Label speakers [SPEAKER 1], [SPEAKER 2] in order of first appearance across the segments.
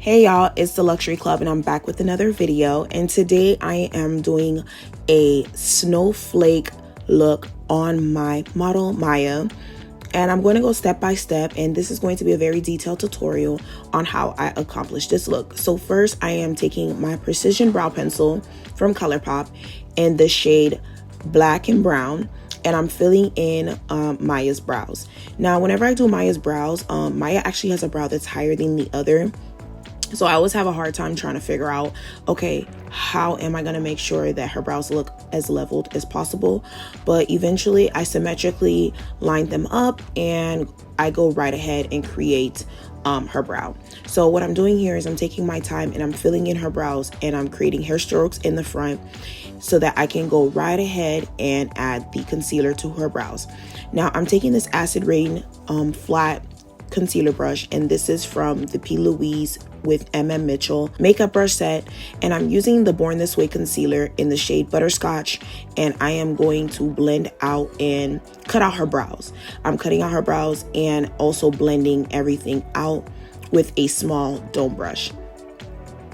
[SPEAKER 1] Hey y'all, it's the Luxury Club and I'm back with another video, and today I am doing a snowflake look on my model Maya, and I'm going to go step by step, and this is going to be a very detailed tutorial on how I accomplish this look. So first I am taking my precision brow pencil from Colourpop in the shade Black and Brown, and I'm filling in Maya's brows. Now whenever I do Maya's brows, Maya actually has a brow that's higher than the other. So I always have a hard time trying to figure out, okay, how am I going to make sure that her brows look as leveled as possible? But eventually I symmetrically line them up and I go right ahead and create her brow. So what I'm doing here is I'm taking my time and I'm filling in her brows and I'm creating hair strokes in the front so that I can go right ahead and add the concealer to her brows. Now I'm taking this Acid Rain flat concealer brush, and this is from the PLouise with Mmmmitchell makeup brush set, and I'm using the Born This Way concealer in the shade Butterscotch, and I am going to blend out and cut out her brows. I'm cutting out her brows and also blending everything out with a small dome brush.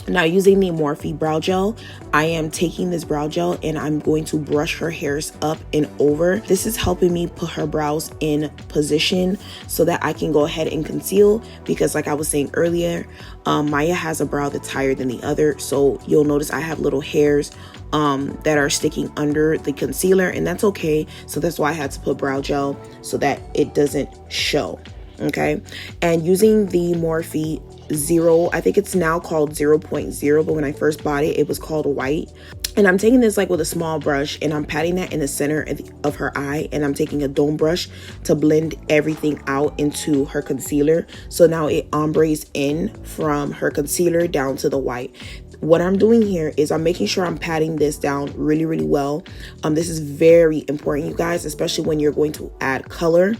[SPEAKER 1] Now using the Morphe Brow Gel, I am taking this brow gel and I'm going to brush her hairs up and over. This is helping me put her brows in position so that I can go ahead and conceal, because like I was saying earlier, Maya has a brow that's higher than the other. So you'll notice I have little hairs that are sticking under the concealer, and that's okay. So that's why I had to put brow gel so that it doesn't show. Okay, and using the Morphe Zero, I think it's now called 0.0, but when I first bought it, it was called White. And I'm taking this like with a small brush and I'm patting that in the center of her eye, and I'm taking a dome brush to blend everything out into her concealer. So now it ombres in from her concealer down to the white. What I'm doing here is I'm making sure I'm patting this down really, really well. This is very important, you guys, especially when you're going to add color.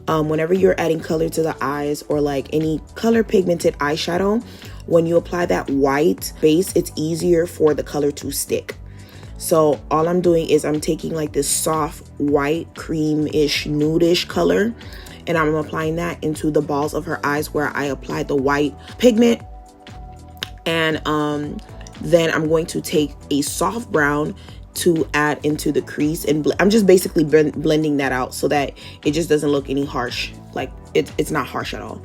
[SPEAKER 1] Whenever you're adding color to the eyes or like any color pigmented eyeshadow, when you apply that white base, it's easier for the color to stick. So all I'm doing is I'm taking like this soft white cream-ish nude-ish color, and I'm applying that into the balls of her eyes where I applied the white pigment. And then I'm going to take a soft brown to add into the crease, and I'm just basically blending that out so that it just doesn't look any harsh, like it's not harsh at all.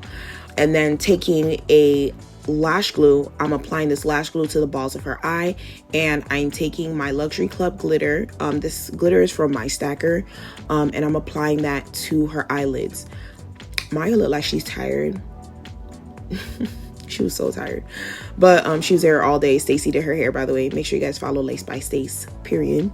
[SPEAKER 1] And then taking a lash glue, I'm applying this lash glue to the balls of her eye, and I'm taking my Luxury Club glitter. This glitter is from my stacker, and I'm applying that to her eyelids. Maya looked like she's tired. She was so tired, but she was there all day. Stacy did her hair, by the way. Make sure you guys follow Lace by Stace, period.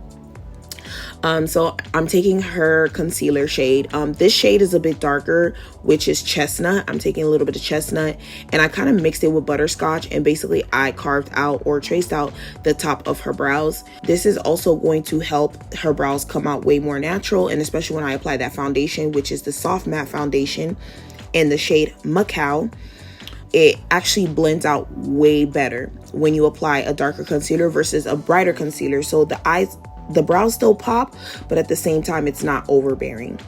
[SPEAKER 1] So I'm taking her concealer shade. This shade is a bit darker, which is chestnut. I'm taking a little bit of chestnut and I kind of mixed it with butterscotch, and basically I carved out or traced out the top of her brows. This is also going to help her brows come out way more natural, and especially when I apply that foundation, which is the soft matte foundation in the shade Macao. It actually blends out way better when you apply a darker concealer versus a brighter concealer. So the brows still pop, but at the same time, it's not overbearing.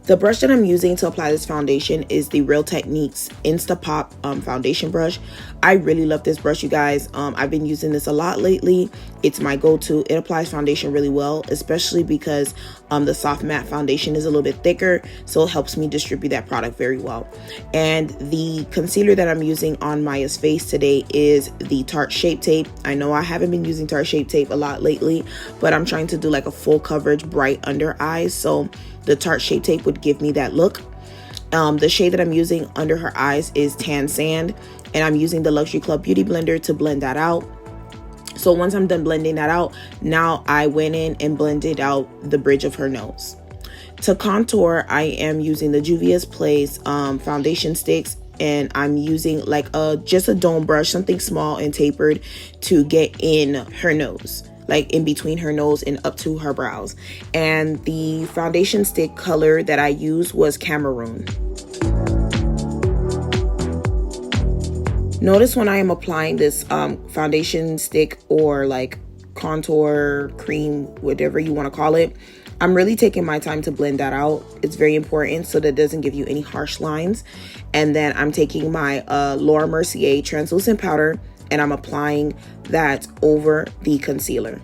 [SPEAKER 1] The brush that I'm using to apply this foundation is the Real Techniques Insta Pop foundation brush. I really love this brush, you guys. I've been using this a lot lately. It's my go-to. It applies foundation really well, especially because the soft matte foundation is a little bit thicker, so it helps me distribute that product very well. And the concealer that I'm using on Maya's face today is the Tarte Shape Tape. I know I haven't been using Tarte Shape Tape a lot lately, but I'm trying to do like a full coverage bright under eyes, so the Tarte Shape Tape would give me that look. The shade that I'm using under her eyes is Tan Sand, and I'm using the Luxury Club Beauty Blender to blend that out. So once I'm done blending that out, now I went in and blended out the bridge of her nose. To contour, I am using the Juvias Place foundation sticks, and I'm using like just a dome brush, something small and tapered, to get in her nose, like in between her nose and up to her brows. And the foundation stick color that I used was Cameroon. Notice when I am applying this foundation stick or like contour cream, whatever you want to call it, I'm really taking my time to blend that out. It's very important so that it doesn't give you any harsh lines. And then I'm taking my Laura Mercier translucent powder and I'm applying that over the concealer.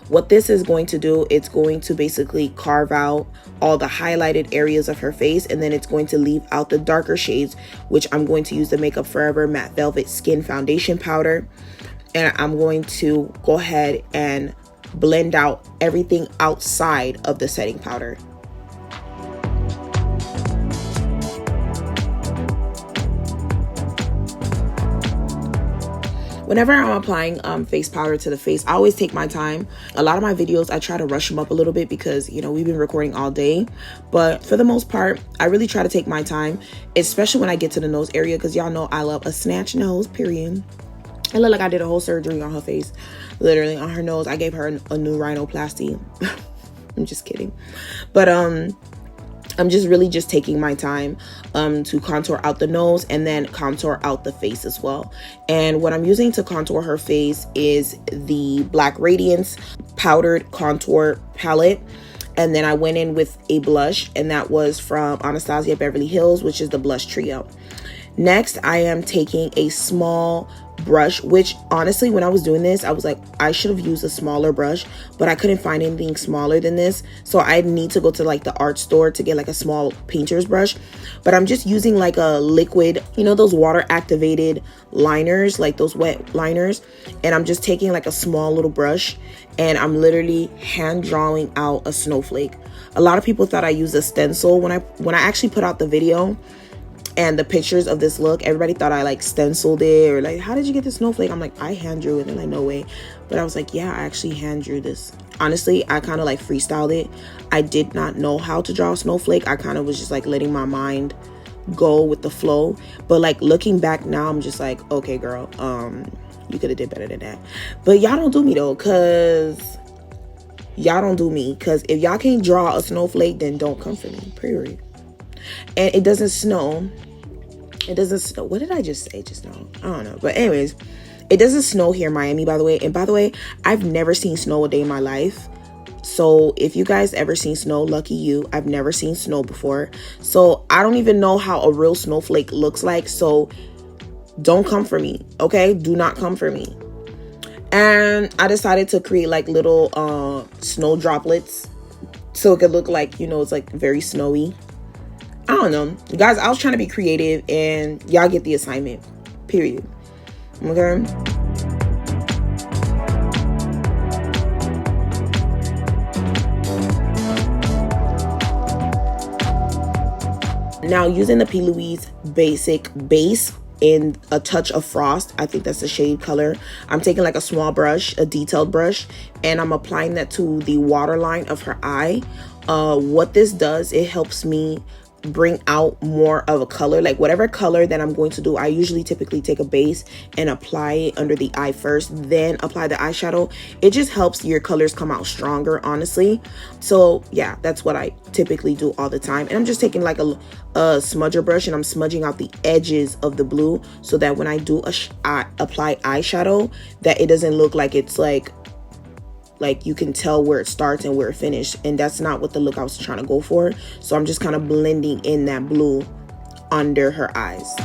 [SPEAKER 1] What this is going to do, it's going to basically carve out all the highlighted areas of her face, and then it's going to leave out the darker shades, which I'm going to use the Makeup Forever Matte Velvet Skin Foundation Powder. And I'm going to go ahead and blend out everything outside of the setting powder. Whenever I'm applying face powder to the face, I always take my time. A lot of my videos, I try to rush them up a little bit because, you know, we've been recording all day. But for the most part, I really try to take my time, especially when I get to the nose area, because y'all know I love a snatch nose, period. It looked like I did a whole surgery on her face, literally on her nose. I gave her a new rhinoplasty. I'm just kidding. But I'm just really just taking my time to contour out the nose and then contour out the face as well. And what I'm using to contour her face is the Black Radiance Powdered Contour Palette. And then I went in with a blush, and that was from Anastasia Beverly Hills, which is the Blush Trio. Next, I am taking a small brush, which honestly, when I was doing this, I was like, I should have used a smaller brush, but I couldn't find anything smaller than this. So I need to go to like the art store to get like a small painter's brush. But I'm just using like a liquid, you know, those water activated liners, like those wet liners. And I'm just taking like a small little brush and I'm literally hand drawing out a snowflake. A lot of people thought I used a stencil when I actually put out the video and the pictures of this look. Everybody thought I like stenciled it, or like, how did you get the snowflake? I'm like, I hand drew it. And like, no way. But I was like, yeah, I actually hand drew this. Honestly, I kind of like freestyled it. I did not know how to draw a snowflake. I kind of was just like letting my mind go with the flow. But like looking back now, I'm just like, okay, girl, you could have did better than that. But y'all don't do me though, because y'all don't do me. Because if y'all can't draw a snowflake, then don't come for me, period. And it doesn't snow. It doesn't snow. What did I just say just now? I don't know. But anyways, it doesn't snow here in Miami, by the way. And by the way, I've never seen snow a day in my life. So if you guys ever seen snow, lucky you. I've never seen snow before. So I don't even know how a real snowflake looks like. So don't come for me, okay? Do not come for me. And I decided to create like little snow droplets so it could look like, you know, it's like very snowy. I don't know, guys, I was trying to be creative and y'all get the assignment, period. Okay. Now using the PLouise basic base in a touch of frost, I think that's the shade color. I'm taking like a small brush, a detailed brush, and I'm applying that to the waterline of her eye. What this does, it helps me bring out more of a color, like whatever color that I'm going to do. I usually typically take a base and apply it under the eye first, then apply the eyeshadow. It just helps your colors come out stronger, honestly. So yeah, that's what I typically do all the time. And I'm just taking like a smudger brush and I'm smudging out the edges of the blue so that when I do apply eyeshadow, that it doesn't look like it's like you can tell where it starts and where it finished. And that's not what the look I was trying to go for. So I'm just kind of blending in that blue under her eyes.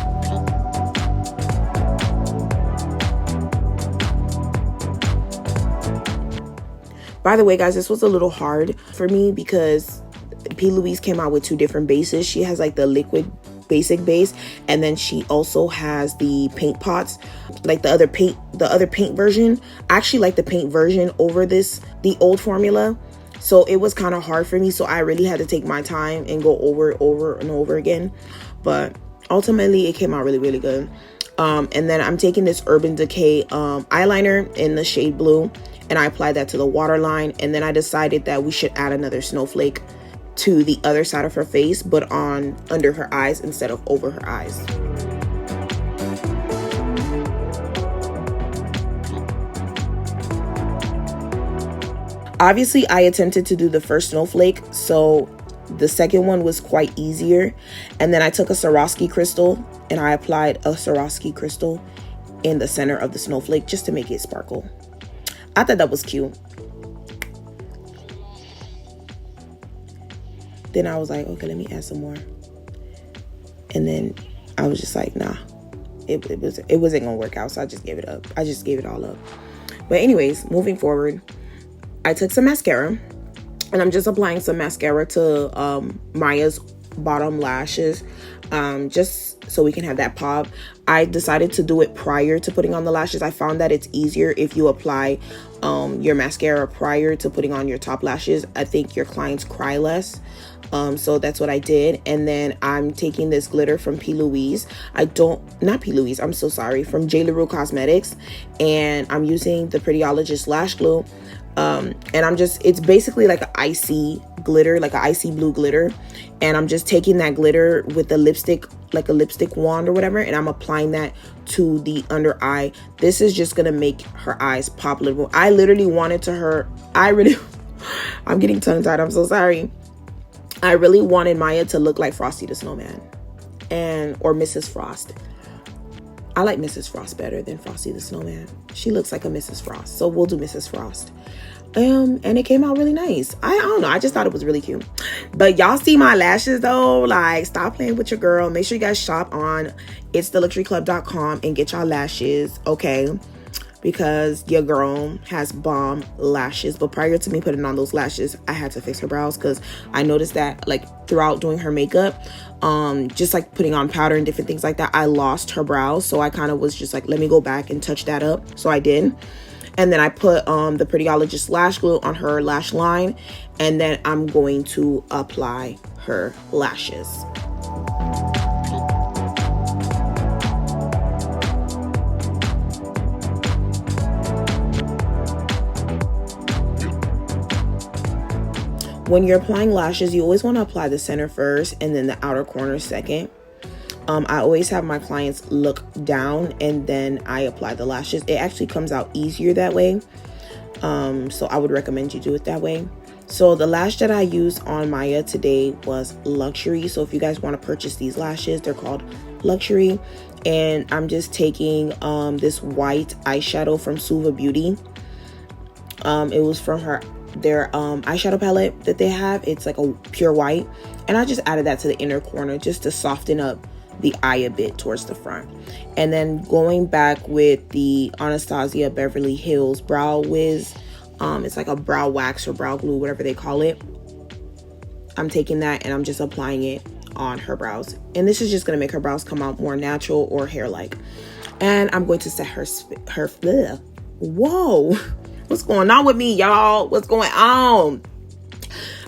[SPEAKER 1] By the way, guys, this was a little hard for me because PLouise came out with two different bases. She has like the liquid basic base, and then she also has the paint pots, like the other paint version. I actually like the paint version over the old formula, so it was kind of hard for me. So I really had to take my time and go over and over again, but ultimately it came out really, really good. And then I'm taking this Urban Decay eyeliner in the shade blue, and I applied that to the waterline. And then I decided that we should add another snowflake to the other side of her face, but under her eyes instead of over her eyes. Obviously, I attempted to do the first snowflake, so the second one was quite easier. And then I took a Swarovski crystal and I applied a Swarovski crystal in the center of the snowflake just to make it sparkle. I thought that was cute. then I was like, okay, let me add some more. And then I was just like, nah, it wasn't gonna work out, so I just gave it up. I just gave it all up. But anyways, moving forward, I took some mascara, and I'm just applying some mascara to Maya's bottom lashes, just so we can have that pop. I decided to do it prior to putting on the lashes. I found that it's easier if you apply your mascara prior to putting on your top lashes. I think your clients cry less. So that's what I did. And then I'm taking this glitter from PLouise. I'm so sorry, from Juvias Cosmetics, and I'm using the Prettyologist Lash Glue. And it's basically like an icy glitter, like an icy blue glitter. And I'm just taking that glitter with the lipstick, like a lipstick wand or whatever, and I'm applying that to the under eye. This is just gonna make her eyes pop a little. I literally wanted I'm getting tongue tied, I'm so sorry. I really wanted Maya to look like Frosty the Snowman or Mrs. Frost. I like Mrs. Frost better than Frosty the Snowman. She looks like a Mrs. Frost, so we'll do Mrs. Frost. And it came out really nice. I don't know, I just thought it was really cute. But y'all see my lashes though, like, stop playing with your girl. Make sure you guys shop on itstheluxuryclub.com and get y'all lashes, okay? Because your girl has bomb lashes. But prior to me putting on those lashes, I had to fix her brows, because I noticed that, like, throughout doing her makeup, just like putting on powder and different things like that, I lost her brows. So I kind of was just like, let me go back and touch that up. So I did. And then I put the Prettyologist Lash Glue on her lash line, and then I'm going to apply her lashes. When you're applying lashes, you always want to apply the center first and then the outer corner second. I always have my clients look down and then I apply the lashes. It actually comes out easier that way. So I would recommend you do it that way. So the lash that I used on Maya today was Luxury. So if you guys want to purchase these lashes, they're called Luxury. And I'm just taking this white eyeshadow from Suva Beauty. It was from their eyeshadow palette that they have. It's like a pure white. And I just added that to the inner corner just to soften up the eye a bit towards the front. And then going back with the Anastasia Beverly Hills Brow Wiz, it's like a brow wax or brow glue, whatever they call it. I'm taking that and I'm just applying it on her brows, and this is just going to make her brows come out more natural or hair-like. And I'm going to set her whoa, what's going on with me, y'all? What's going on?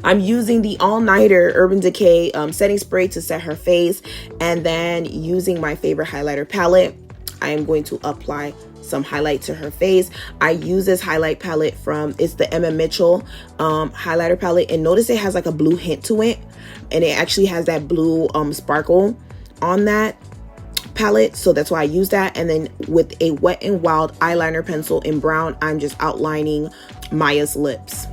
[SPEAKER 1] I'm using the All Nighter Urban Decay setting spray to set her face, and then using my favorite highlighter palette, I am going to apply some highlight to her face. I use this highlight palette it's the Mmmmitchell highlighter palette, and notice it has like a blue hint to it, and it actually has that blue sparkle on that palette, so that's why I use that. And then with a Wet n Wild eyeliner pencil in brown, I'm just outlining Maya's lips.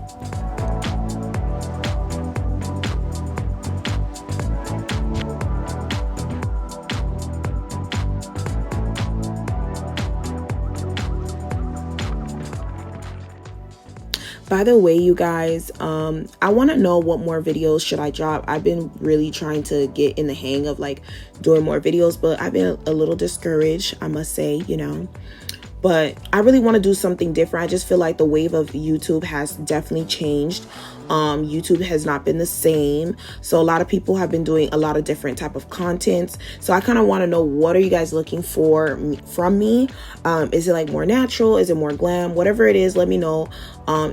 [SPEAKER 1] By the way, you guys, I want to know what more videos should I drop. I've been really trying to get in the hang of like doing more videos, but I've been a little discouraged, I must say, you know. But I really want to do something different. I just feel like the wave of YouTube has definitely changed. YouTube has not been the same. So a lot of people have been doing a lot of different type of contents. So I kind of want to know, what are you guys looking for from me? Is it like more natural? Is it more glam? Whatever it is, let me know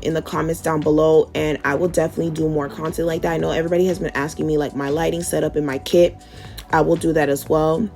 [SPEAKER 1] in the comments down below, and I will definitely do more content like that. I know everybody has been asking me like my lighting setup in my kit. I will do that as well.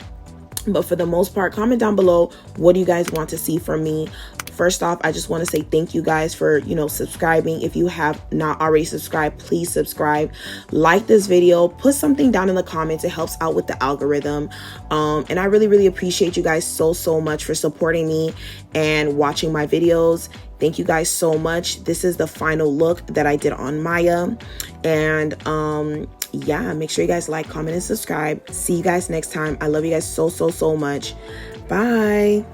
[SPEAKER 1] But for the most part, comment down below, what do you guys want to see from me? First off, I just want to say thank you guys for, you know, subscribing. If you have not already subscribed, please subscribe. Like this video, put something down in the comments. It helps out with the algorithm. And I really, really appreciate you guys so much for supporting me and watching my videos. Thank you guys so much. This is the final look that I did on Maya. And yeah, make sure you guys like, comment, and subscribe. See you guys next time. I love you guys so much. Bye.